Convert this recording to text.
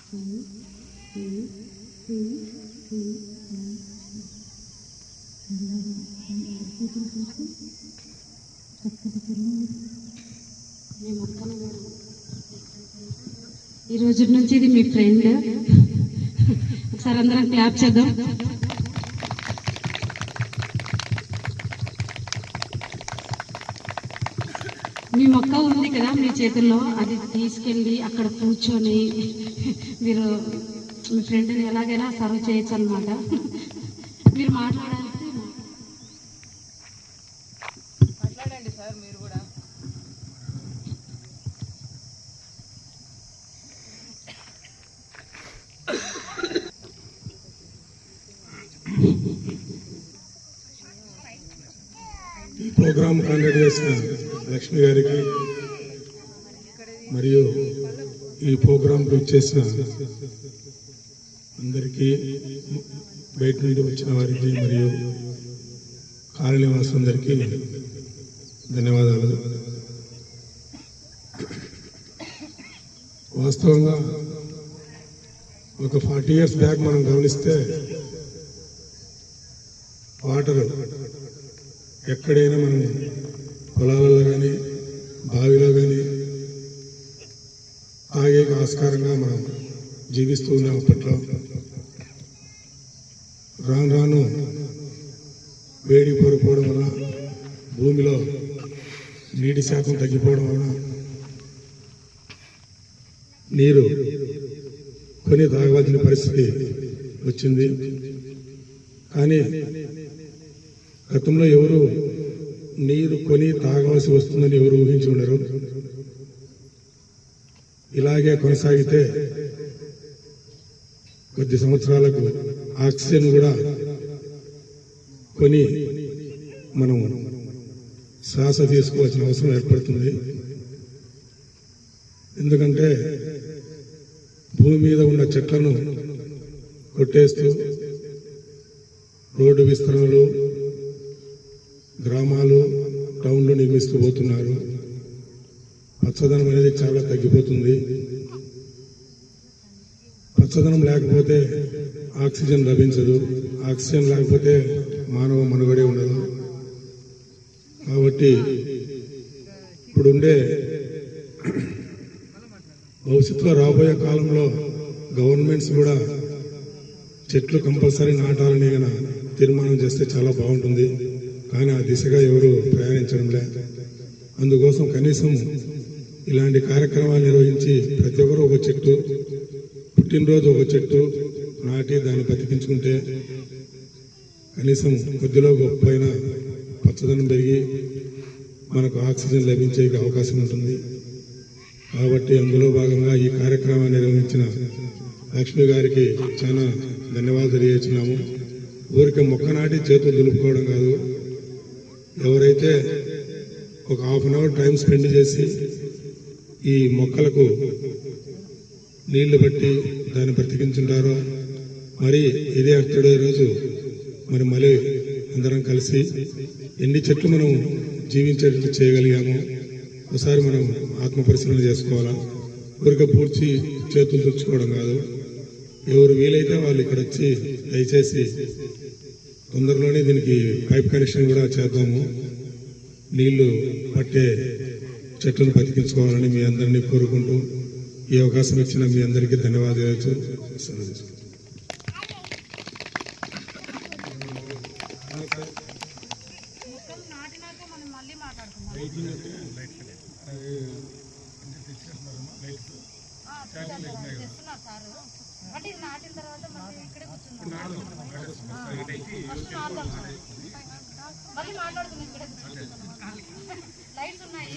ఈ రోజు నుంచి ఇది మీ ఫ్రెండ్. ఒకసారి అందరం క్లాప్ చేద్దాం. మీ మొక్క ఉంది కదా మీ చేతుల్లో, అది తీసుకెళ్ళి అక్కడ కూర్చొని మీరు మీ ఫ్రెండ్ని ఎలాగైనా సర్వ్ చేయొచ్చు అనమాట. మీరు మాట్లాడాలి సార్. మీరు కూడా ఈ ప్రోగ్రామ్ కండక్ట్ చేసిన లక్ష్మి గారికి మరియు ఈ ప్రోగ్రాంకు ఇచ్చేసిన అందరికీ, బయట నుండి వచ్చిన వారికి మరియు కాలనివాసులందరికీ ధన్యవాదాలు. వాస్తవంగా ఒక 40 years బ్యాక్ మనం గమనిస్తే వాటర్ ఎక్కడైనా మనం పొలాలలో కానీ బావిలో కానీ ఆగే ఆస్కారంగా మనం జీవిస్తూ ఉన్నాం. అప్పట్లో రాను రాను వేడి కోరుకోవడం వల్ల, భూమిలో నీటి శాతం తగ్గిపోవడం వల్ల నీరు కొని తాగవలసిన పరిస్థితి వచ్చింది. కానీ గతంలో ఎవరు నీరు కొని తాగవలసి వస్తుందని ఎవరు ఊహించి ఉండరు. ఇలాగే కొనసాగితే కొద్ది సంవత్సరాలకు ఆక్సిజన్ కూడా కొని మనం శ్వాస తీసుకోవాల్సిన అవసరం ఏర్పడుతుంది. ఎందుకంటే భూమి మీద ఉన్న చెట్లను కొట్టేస్తూ రోడ్డు విస్తరణలు, గ్రామాలు, టౌన్లు నిర్మిస్తూ పోతున్నారు. పచ్చదనం అనేది చాలా తగ్గిపోతుంది. పచ్చదనం లేకపోతే ఆక్సిజన్ లభించదు. ఆక్సిజన్ లేకపోతే మానవ మనుగడే ఉండదు. కాబట్టి ఇప్పుడుండే భవిష్యత్తులో రాబోయే కాలంలో గవర్నమెంట్స్ కూడా చెట్లు కంపల్సరీ నాటాలని తీర్మానం చేస్తే చాలా బాగుంటుంది. కానీ ఆ దిశగా ఎవరు ప్రయాణించడం లేదు. అందుకోసం కనీసం ఇలాంటి కార్యక్రమాలు నిర్వహించి ప్రతి ఒక్కరు ఒక చెట్టు, పుట్టినరోజు ఒక చెట్టు నాటి దాన్ని బతికించుకుంటే కనీసం కొద్దిలో గొప్పైన పచ్చదనం పెరిగి మనకు ఆక్సిజన్ లభించే అవకాశం ఉంటుంది. కాబట్టి అందులో భాగంగా ఈ కార్యక్రమాన్ని నిర్వహించిన లక్ష్మి గారికి చాలా ధన్యవాదాలు తెలియజేస్తున్నాము. ఊరికే మొక్క నాటి చేతులు దులుపుకోవడం కాదు, ఎవరైతే ఒక ½ an hour టైం స్పెండ్ చేసి ఈ మొక్కలకు నీళ్లు బట్టి దాన్ని బ్రతికించుంటారో, మరి ఇదే అర్ధడే రోజు మరి మళ్ళీ అందరం కలిసి ఎన్ని చెట్లు మనం జీవించేటట్టు చేయగలిగామో ఒకసారి మనం ఆత్మ పరిశీలన చేసుకోవాలా. ఊరిక పూడ్చి చేతులు తుడుచుకోవడం కాదు. ఎవరు వీలైతే వాళ్ళు ఇక్కడ వచ్చి దయచేసి తొందరలోనే దీనికి పైప్ కనెక్షన్ కూడా చేద్దాము. నీళ్లు పట్టే చెట్లను బతికించుకోవాలని మీ అందరినీ కోరుకుంటూ ఈ అవకాశం ఇచ్చిన మీ అందరికీ ధన్యవాదాలు. లైట్స్ ఉన్నాయి.